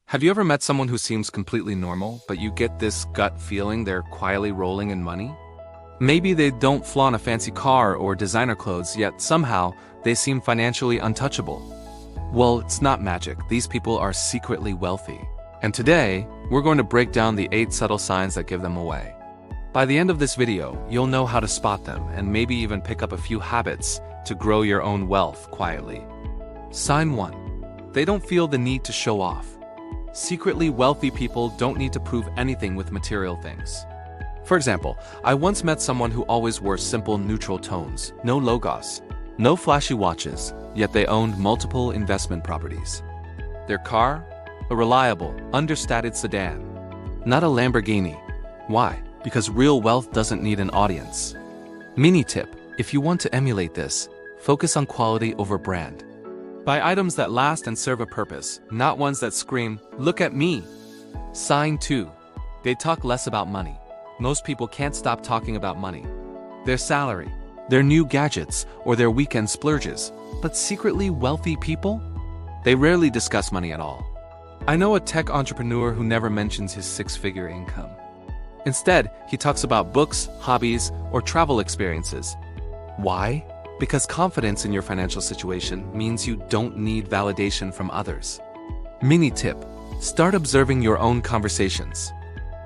Have you ever met someone who seems completely normal, but you get this gut feeling they're quietly rolling in money? Maybe they don't flaunt a fancy car or designer clothes, yet somehow they seem financially untouchable. Well, it's not magic. These people are secretly wealthy. And today, we're going to break down the 8 subtle signs that give them away. By the end of this video, you'll know how to spot them and maybe even pick up a few habits to grow your own wealth quietly. Sign 1. They don't feel the need to show off. Secretly wealthy people don't need to prove anything with material things. For example, I once met someone who always wore simple neutral tones, no logos, no flashy watches, yet they owned multiple investment properties. Their car? A reliable, understated sedan. Not a Lamborghini. Why? Because real wealth doesn't need an audience. Mini tip: if you want to emulate this, focus on quality over brand. Buy items that last and serve a purpose, not ones that scream, "Look at me!" Sign 2. They talk less about money. Most people can't stop talking about money. Their salary, their new gadgets, or their weekend splurges. But secretly wealthy people? They rarely discuss money at all. I know a tech entrepreneur who never mentions his 6-figure income. Instead, he talks about books, hobbies, or travel experiences. Why? Because confidence in your financial situation means you don't need validation from others. Mini tip: start observing your own conversations.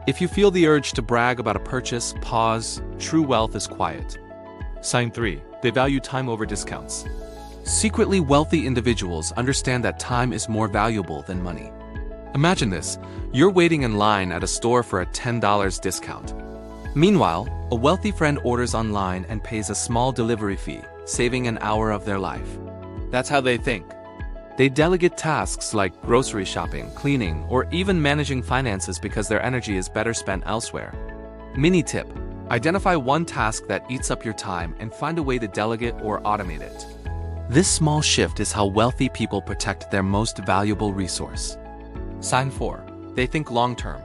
If you feel the urge to brag about a purchase, pause. True wealth is quiet. Sign 3. They value time over discounts. Secretly wealthy individuals understand that time is more valuable than money. Imagine this: you're waiting in line at a store for a $10 discount. Meanwhile, a wealthy friend orders online and pays a small delivery fee, saving an hour of their life. That's how they think. They delegate tasks like grocery shopping, cleaning, or even managing finances because their energy is better spent elsewhere. Mini tip: identify one task that eats up your time and find a way to delegate or automate it. This small shift is how wealthy people protect their most valuable resource. Sign 4. They think long-term.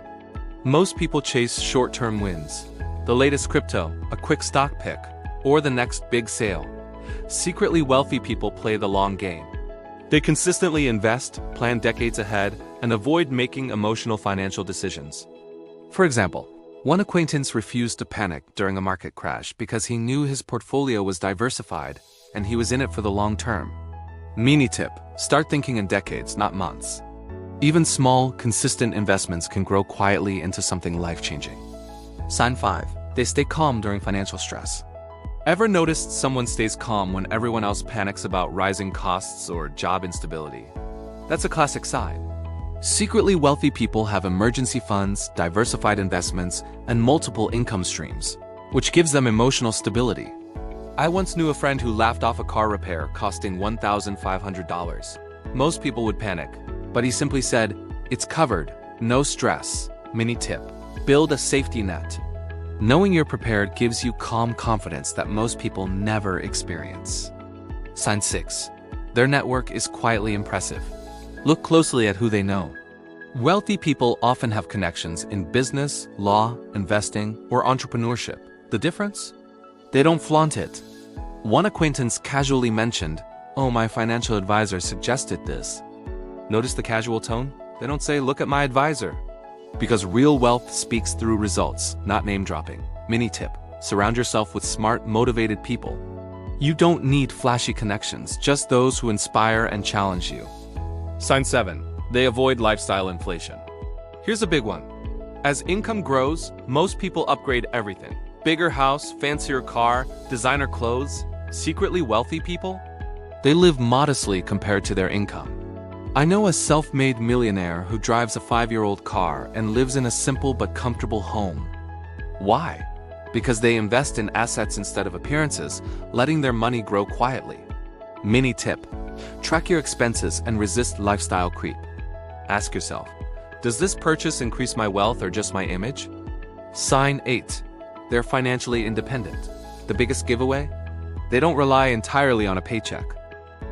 Most people chase short-term wins. The latest crypto, a quick stock pick, or the next big sale. Secretly wealthy people play the long game. They consistently invest, plan decades ahead, and avoid making emotional financial decisions. For example, one acquaintance refused to panic during a market crash because he knew his portfolio was diversified and he was in it for the long term. Mini tip: start thinking in decades, not months. Even small, consistent investments can grow quietly into something life-changing. Sign 5. They stay calm during financial stress. Ever noticed someone stays calm when everyone else panics about rising costs or job instability? That's a classic sign. Secretly wealthy people have emergency funds, diversified investments, and multiple income streams, which gives them emotional stability. I once knew a friend who laughed off a car repair costing $1,500. Most people would panic, but he simply said, "It's covered, no stress." Mini tip: build a safety net. Knowing you're prepared gives you calm confidence that most people never experience. Sign 6. Their network is quietly impressive. Look closely at who they know. Wealthy people often have connections in business, law, investing, or entrepreneurship. The difference? They don't flaunt it. One acquaintance casually mentioned, "Oh, my financial advisor suggested this." Notice the casual tone? They don't say, "Look at my advisor." Because real wealth speaks through results, not name-dropping. Mini tip: surround yourself with smart, motivated people. You don't need flashy connections, just those who inspire and challenge you. Sign 7. They avoid lifestyle inflation. Here's a big one. As income grows, most people upgrade everything. Bigger house, fancier car, designer clothes. Secretly wealthy people? They live modestly compared to their income. I know a self-made millionaire who drives a 5-year-old car and lives in a simple but comfortable home. Why? Because they invest in assets instead of appearances, letting their money grow quietly. Mini tip: track your expenses and resist lifestyle creep. Ask yourself, does this purchase increase my wealth or just my image? Sign 8. They're financially independent. The biggest giveaway? They don't rely entirely on a paycheck.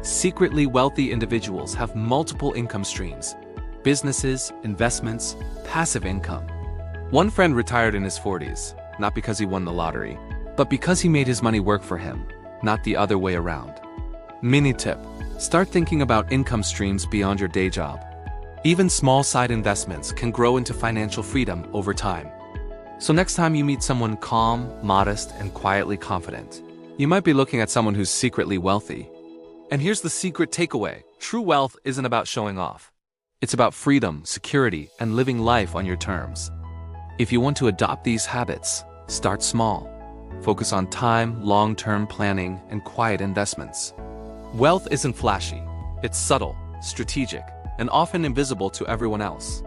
Secretly wealthy individuals have multiple income streams: businesses, investments, passive income. One friend retired in his 40s, not because he won the lottery, but because he made his money work for him, not the other way around. Mini tip: start thinking about income streams beyond your day job. Even small side investments can grow into financial freedom over time. So next time you meet someone calm, modest, and quietly confident, you might be looking at someone who's secretly wealthy. And here's the secret takeaway. True wealth isn't about showing off. It's about freedom, security, and living life on your terms. If you want to adopt these habits, start small. Focus on time, long-term planning, and quiet investments. Wealth isn't flashy. It's subtle, strategic, and often invisible to everyone else.